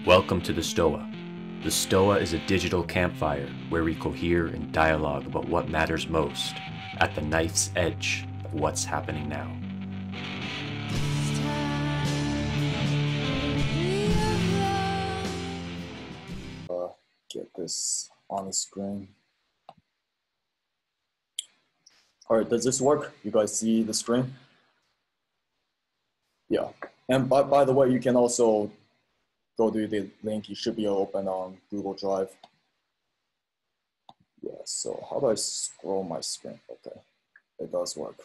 Welcome to the Stoa. The Stoa is a digital campfire where we cohere and dialogue about what matters most at the knife's edge of what's happening now. Get this on the screen. All right, does this work? You guys see the screen? Yeah, and by the way, you can also go to the link. You should be open on Google Drive. Yeah, so how do I scroll my screen? Okay, it does work.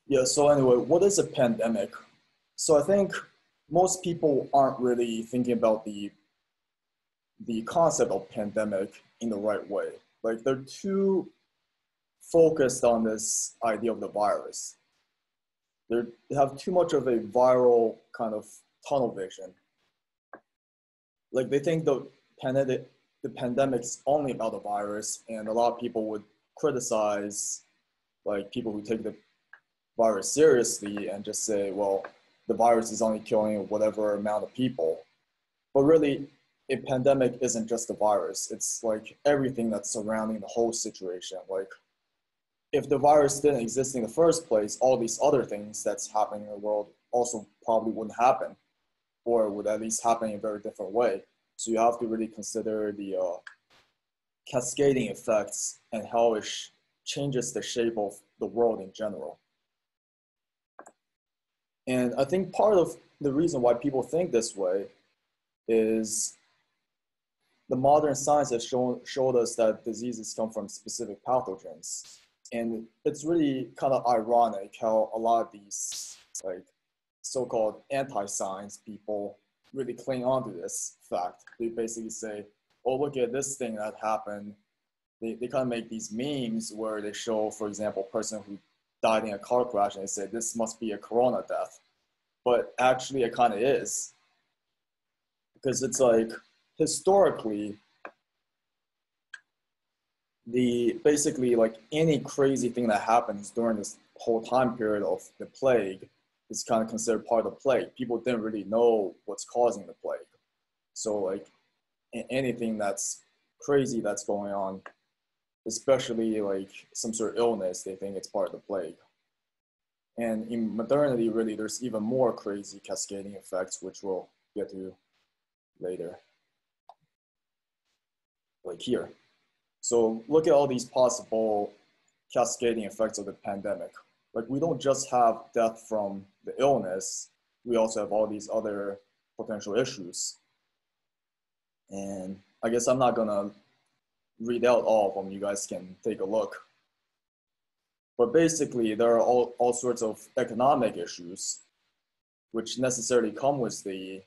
Yeah, so anyway, what is a pandemic? So I think most people aren't really thinking about the concept of pandemic in the right way. Like they're too focused on this idea of the virus. They have too much of a viral kind of tunnel vision. Like they think the pandemic's only about the virus, and a lot of people would criticize like people who take the virus seriously and just say, well, the virus is only killing whatever amount of people. But really, a pandemic isn't just the virus. It's like everything that's surrounding the whole situation. Like if the virus didn't exist in the first place, all these other things that's happening in the world also probably wouldn't happen, or would at least happen in a very different way. So you have to really consider the cascading effects and how it changes the shape of the world in general. And I think part of the reason why people think this way is the modern science has showed us that diseases come from specific pathogens. And it's really kind of ironic how a lot of these like so-called anti-science people really cling on to this fact. They basically say, oh, look at this thing that happened. They kind of make these memes where they show, for example, a person who died in a car crash and they say, this must be a corona death. But actually it kind of is. Because it's like, historically, basically like any crazy thing that happens during this whole time period of the plague is kind of considered part of the plague. People didn't really know what's causing the plague. So like anything that's crazy that's going on, especially like some sort of illness, they think it's part of the plague. And in modernity, really, there's even more crazy cascading effects, which we'll get to later. Like here. So look at all these possible cascading effects of the pandemic. Like we don't just have death from the illness, we also have all these other potential issues. And I guess I'm not gonna read out all of them, you guys can take a look. But basically there are all sorts of economic issues which necessarily come with the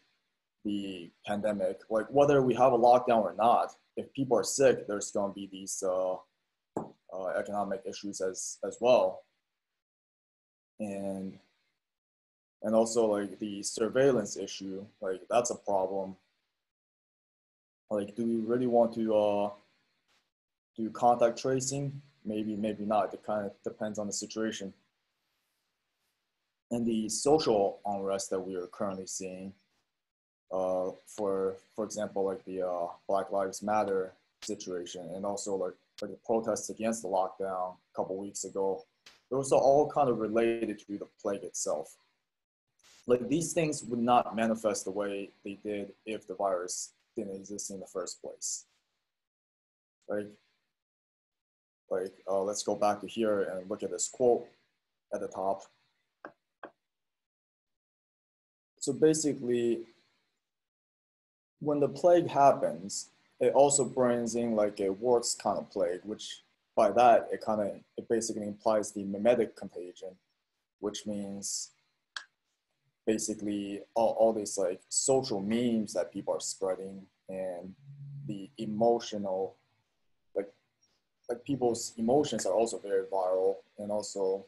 pandemic. Like whether we have a lockdown or not, if people are sick, there's going to be these economic issues as well, and also like the surveillance issue, like that's a problem. Like, do we really want to do contact tracing? Maybe not. It kind of depends on the situation. And the social unrest that we are currently seeing. For example, like the Black Lives Matter situation, and also like the protests against the lockdown a couple weeks ago, those are all kind of related to the plague itself. Like these things would not manifest the way they did if the virus didn't exist in the first place. Let's go back to here and look at this quote at the top. So basically, when the plague happens, it also brings in like a worse kind of plague, which by that, it basically implies the mimetic contagion, which means basically all these like social memes that people are spreading, and the emotional, like people's emotions are also very viral, and also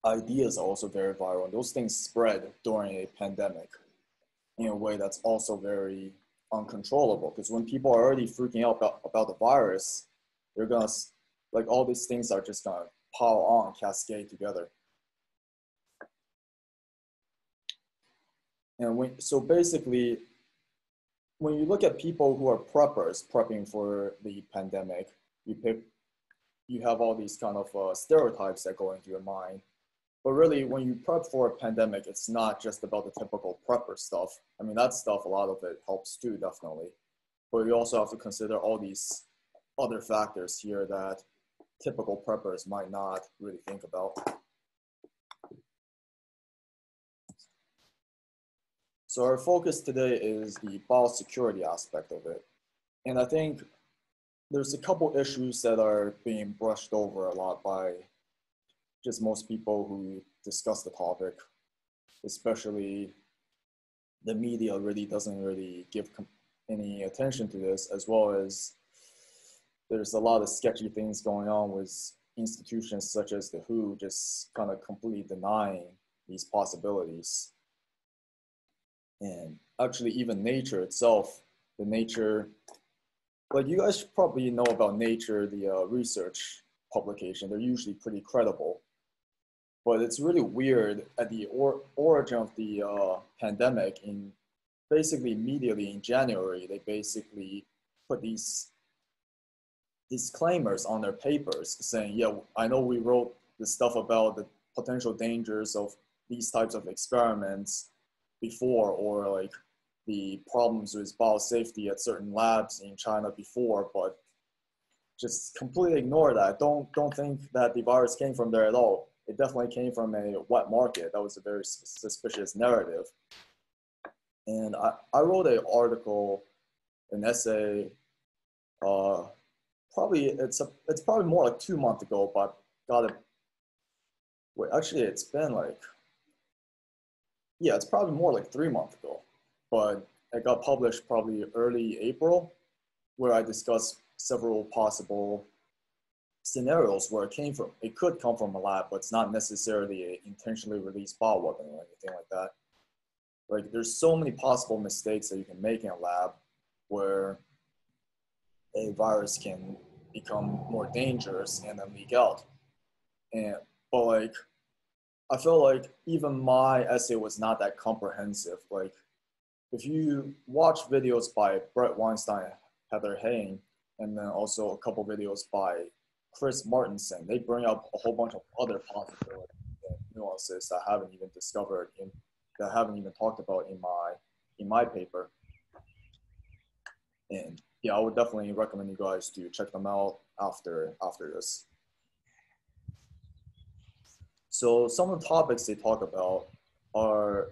ideas are also very viral. And those things spread during a pandemic in a way that's also very uncontrollable, because when people are already freaking out about the virus, they're gonna, like all these things are just gonna pile on, cascade together. And so basically, when you look at people who are preppers, prepping for the pandemic, you have all these kind of stereotypes that go into your mind. But really, when you prep for a pandemic, it's not just about the typical prepper stuff. I mean, that stuff, a lot of it helps too, definitely. But you also have to consider all these other factors here that typical preppers might not really think about. So our focus today is the biosecurity aspect of it. And I think there's a couple issues that are being brushed over a lot by just most people who discuss the topic, especially the media really doesn't really give any attention to this, as well as there's a lot of sketchy things going on with institutions such as the WHO just kind of completely denying these possibilities. And actually even Nature itself, the Nature, like you guys probably know about Nature, the research publication, they're usually pretty credible. But it's really weird at the origin of the pandemic, in basically immediately in January, they basically put these disclaimers on their papers saying, yeah, I know we wrote this stuff about the potential dangers of these types of experiments before, or like the problems with biosafety at certain labs in China before, but just completely ignore that. Don't think that the virus came from there at all. It definitely came from a wet market. That was a very suspicious narrative. And I wrote an article, an essay, it's probably more like 2 months ago, but got it. Wait, actually, it's been like, yeah, it's probably more like 3 months ago, but it got published probably early April, where I discussed several possible scenarios where it came from. It could come from a lab, but it's not necessarily an intentionally released bioweapon or anything like that. Like, there's so many possible mistakes that you can make in a lab where a virus can become more dangerous and then leak out. But like, I feel like even my essay was not that comprehensive. Like, if you watch videos by Brett Weinstein, Heather Haying, and then also a couple videos by Chris Martenson, they bring up a whole bunch of other possibilities and nuances that I haven't even discovered that I haven't even talked about in my paper. And yeah, I would definitely recommend you guys to check them out after this. So some of the topics they talk about are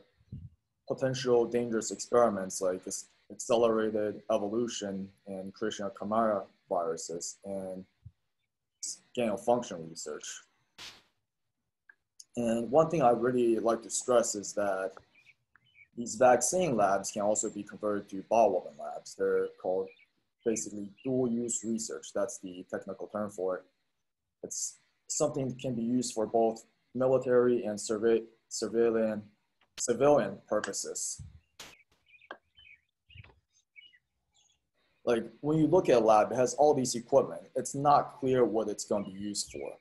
potential dangerous experiments like this accelerated evolution and creation of chimera viruses and gain of function research. And one thing I really like to stress is that these vaccine labs can also be converted to bioweapon labs. They're called basically dual use research. That's the technical term for it. It's something that can be used for both military and civilian purposes. Like, when you look at a lab, it has all these equipment. It's not clear what it's going to be used for.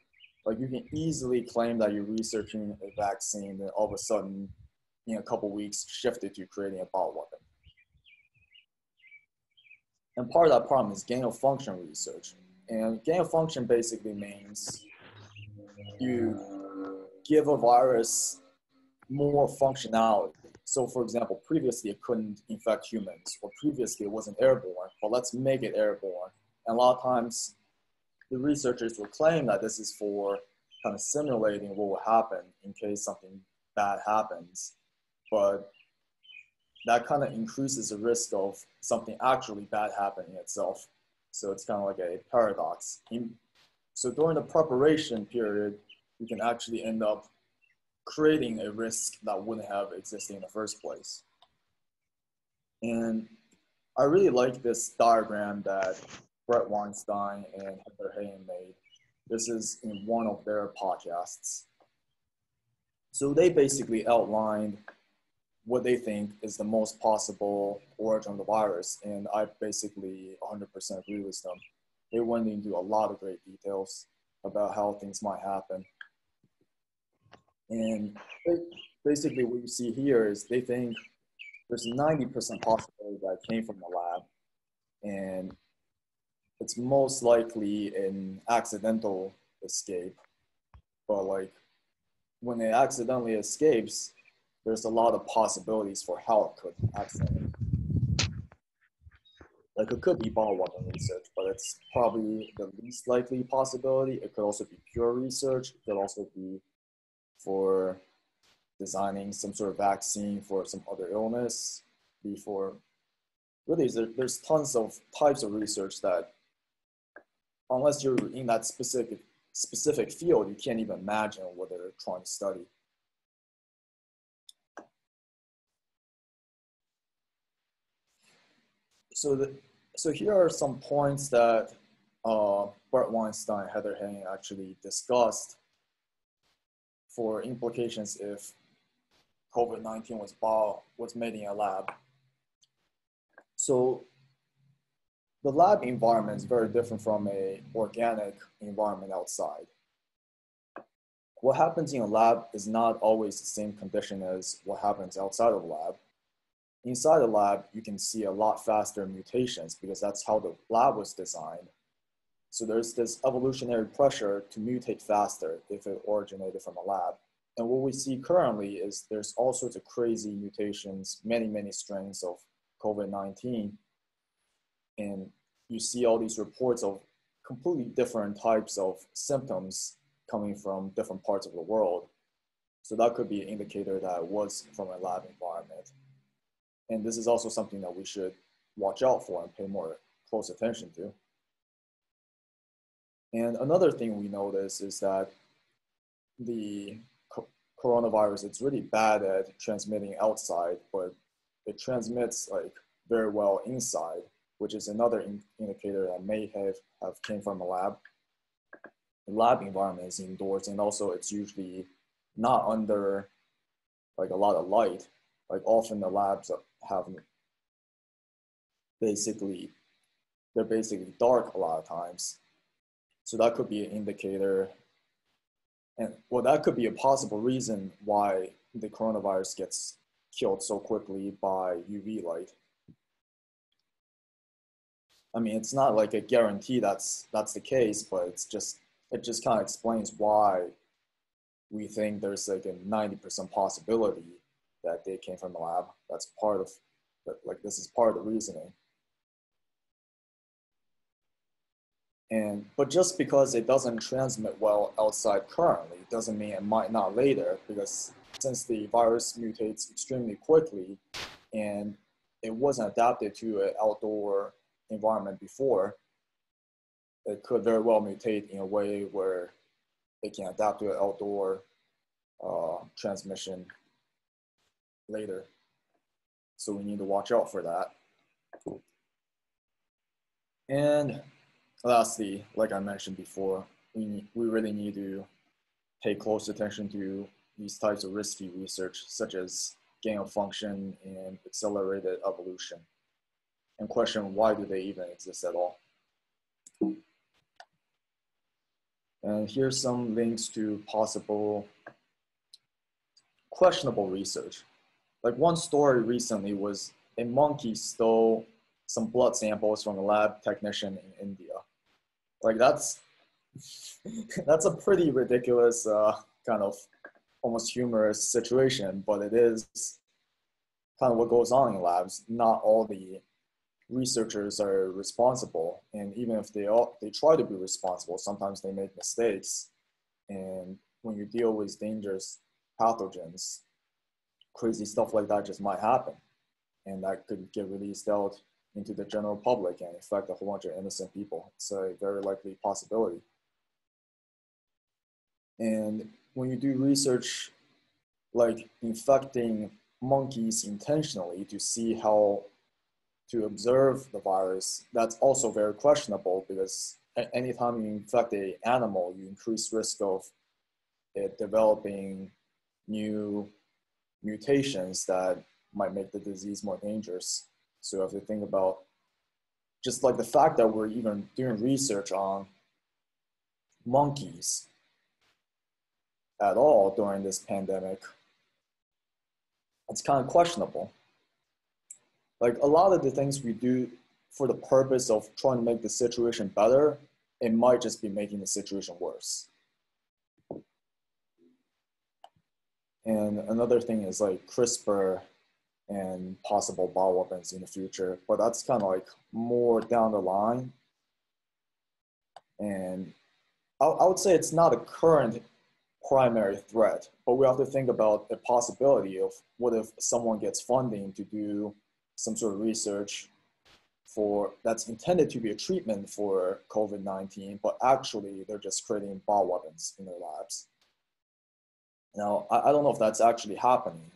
Like, you can easily claim that you're researching a vaccine, and all of a sudden, in a couple weeks, shift it to creating a bioweapon. And part of that problem is gain of function research. And gain of function basically means you give a virus more functionality. So for example, previously it couldn't infect humans, or previously it wasn't airborne, but let's make it airborne. And a lot of times the researchers will claim that this is for kind of simulating what will happen in case something bad happens. But that kind of increases the risk of something actually bad happening itself. So it's kind of like a paradox. So during the preparation period, you can actually end up creating a risk that wouldn't have existed in the first place. And I really like this diagram that Brett Weinstein and Heather Hayden made. This is in one of their podcasts. So they basically outlined what they think is the most possible origin of the virus, and I basically 100% agree with them. They went into a lot of great details about how things might happen. And basically what you see here is they think there's 90% possibility that it came from the lab, and it's most likely an accidental escape. But like when it accidentally escapes, there's a lot of possibilities for how it could accidentally. Like it could be bioweapon research, but it's probably the least likely possibility. It could also be pure research. It could also be for designing some sort of vaccine for some other illness. Before really, there's tons of types of research that, unless you're in that specific field, you can't even imagine what they're trying to study. So here are some points that Bart Weinstein, Heather Haying actually discussed for implications if COVID-19 was made in a lab. So the lab environment is very different from an organic environment outside. What happens in a lab is not always the same condition as what happens outside of the lab. Inside the lab, you can see a lot faster mutations because that's how the lab was designed. So there's this evolutionary pressure to mutate faster if it originated from a lab. And what we see currently is there's all sorts of crazy mutations, many strains of COVID-19. And you see all these reports of completely different types of symptoms coming from different parts of the world. So that could be an indicator that it was from a lab environment. And this is also something that we should watch out for and pay more close attention to. And another thing we notice is that the coronavirus, it's really bad at transmitting outside, but it transmits like very well inside, which is another indicator that may have came from a lab. The lab environment is indoors, and also it's usually not under like a lot of light. Like often the labs have they're basically dark a lot of times. So that could be an indicator. And well, that could be a possible reason why the coronavirus gets killed so quickly by UV light. I mean, it's not like a guarantee that's the case, but it just kind of explains why we think there's like a 90% possibility that they came from the lab. That's part of, like, this is part of the reasoning. But just because it doesn't transmit well outside currently, doesn't mean it might not later, because since the virus mutates extremely quickly and it wasn't adapted to an outdoor environment before, it could very well mutate in a way where it can adapt to an outdoor transmission later. So we need to watch out for that. And lastly, like I mentioned before, we really need to pay close attention to these types of risky research, such as gain of function and accelerated evolution, and question why do they even exist at all. And here's some links to possible questionable research. Like one story recently was a monkey stole some blood samples from a lab technician in India. Like that's a pretty ridiculous kind of almost humorous situation, but it is kind of what goes on in labs. Not all the researchers are responsible, and even if they try to be responsible, sometimes they make mistakes. And when you deal with dangerous pathogens, crazy stuff like that just might happen, and that could get released out into the general public and affect a whole bunch of innocent people. It's a very likely possibility. And when you do research like infecting monkeys intentionally to see how to observe the virus, that's also very questionable, because anytime you infect an animal, you increase risk of it developing new mutations that might make the disease more dangerous. So if you think about just like the fact that we're even doing research on monkeys at all during this pandemic, it's kind of questionable. Like a lot of the things we do for the purpose of trying to make the situation better, it might just be making the situation worse. And another thing is like CRISPR and possible bioweapons in the future, but that's kind of like more down the line. And I would say it's not a current primary threat, but we have to think about the possibility of what if someone gets funding to do some sort of research for that's intended to be a treatment for COVID-19, but actually they're just creating bioweapons in their labs. Now, I don't know if that's actually happening,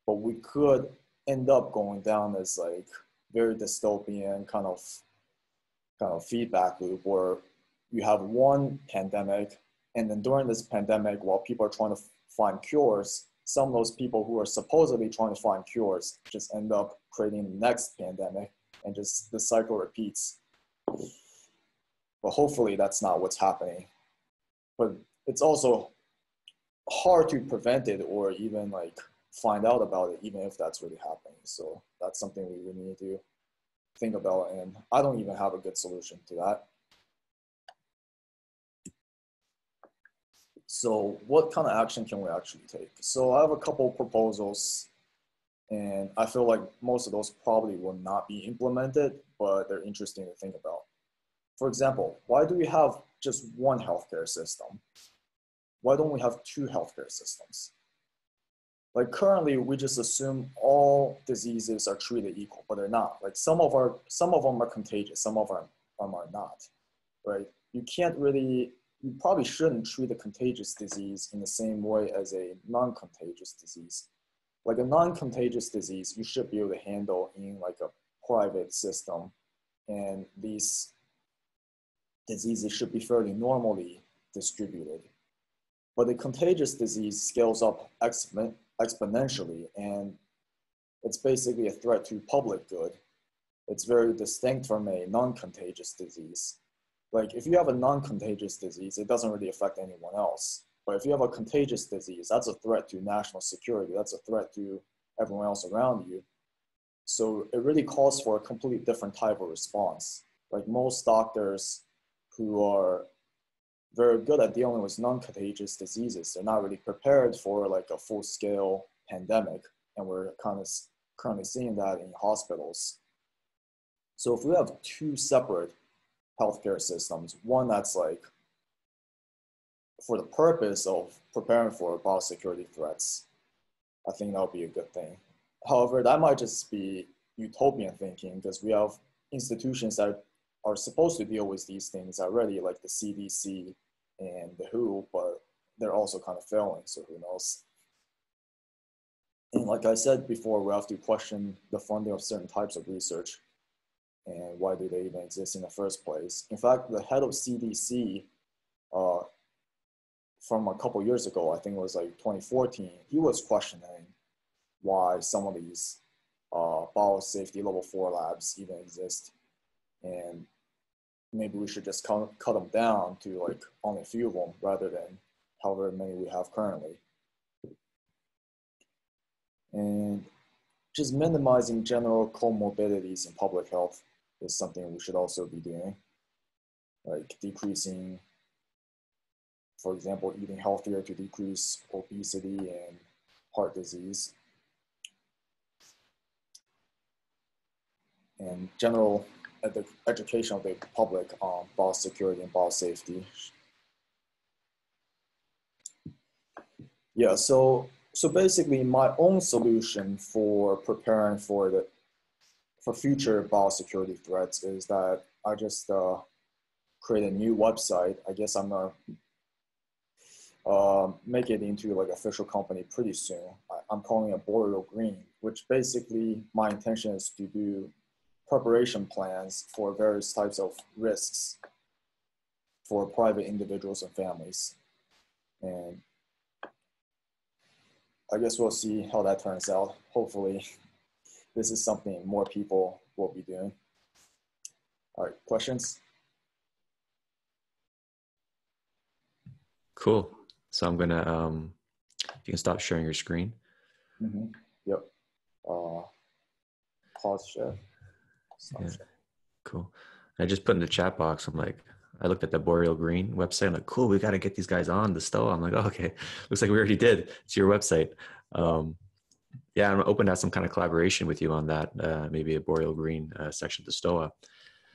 but we could end up going down this like very dystopian kind of feedback loop where you have one pandemic, and then during this pandemic, while people are trying to find cures, some of those people who are supposedly trying to find cures just end up creating the next pandemic, and just the cycle repeats. But hopefully that's not what's happening. But it's also hard to prevent it or even like find out about it, even if that's really happening. So that's something we really need to think about, and I don't even have a good solution to that. So what kind of action can we actually take? So I have a couple of proposals, and I feel like most of those probably will not be implemented, but they're interesting to think about. For example, why do we have just one healthcare system? Why don't we have two healthcare systems? Like currently, we just assume all diseases are treated equal, but they're not. Like some of them are contagious, some of them are not, right? You probably shouldn't treat a contagious disease in the same way as a non-contagious disease. Like a non-contagious disease, you should be able to handle in like a private system, and these diseases should be fairly normally distributed. But the contagious disease scales up exponentially, and it's basically a threat to public good. It's very distinct from a non-contagious disease. Like if you have a non-contagious disease, it doesn't really affect anyone else. But if you have a contagious disease, that's a threat to national security. That's a threat to everyone else around you. So it really calls for a completely different type of response. Like most doctors who are very good at dealing with non-contagious diseases, they're not really prepared for like a full-scale pandemic. And we're kind of currently seeing that in hospitals. So if we have two separate healthcare systems, one that's like for the purpose of preparing for biosecurity threats, I think that would be a good thing. However, that might just be utopian thinking because we have institutions that are supposed to deal with these things already, like the CDC and the WHO, but they're also kind of failing, so who knows? And like I said before, we have to question the funding of certain types of research and why do they even exist in the first place. In fact, the head of CDC from a couple years ago, I think it was like 2014, he was questioning why some of these biosafety level 4 labs even exist. And maybe we should just cut them down to like only a few of them rather than however many we have currently. And just minimizing general comorbidities in public health is something we should also be doing. Like decreasing, for example, eating healthier to decrease obesity and heart disease. And general education of the public on biosecurity and biosafety. Yeah, so basically my own solution for preparing for future biosecurity threats is that I just create a new website. I guess I'm gonna make it into like official company pretty soon. I'm calling it Boreal Green, which basically my intention is to do preparation plans for various types of risks for private individuals and families. And I guess we'll see how that turns out. Hopefully this is something more people will be doing. All right, questions? Cool. So I'm gonna, if you can stop sharing your screen. Mm-hmm. Yep. pause share. Stop Yeah, share. cool. I just put in the chat box, I'm like, I looked at the Boreal Green website. I'm like, cool, we got to get these guys on the Stoa. I'm like, oh, okay, looks like we already did. It's your website. Yeah, I'm open to have some kind of collaboration with you on that, maybe a Boreal Green section of the Stoa.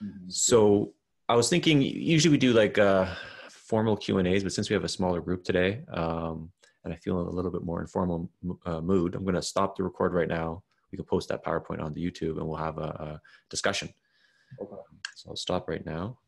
Mm-hmm. So I was thinking, usually we do like formal Q&As, but since we have a smaller group today, and I feel a little bit more informal mood, I'm going to stop the record right now. We can post that PowerPoint on the YouTube and we'll have a discussion. Okay. So I'll stop right now.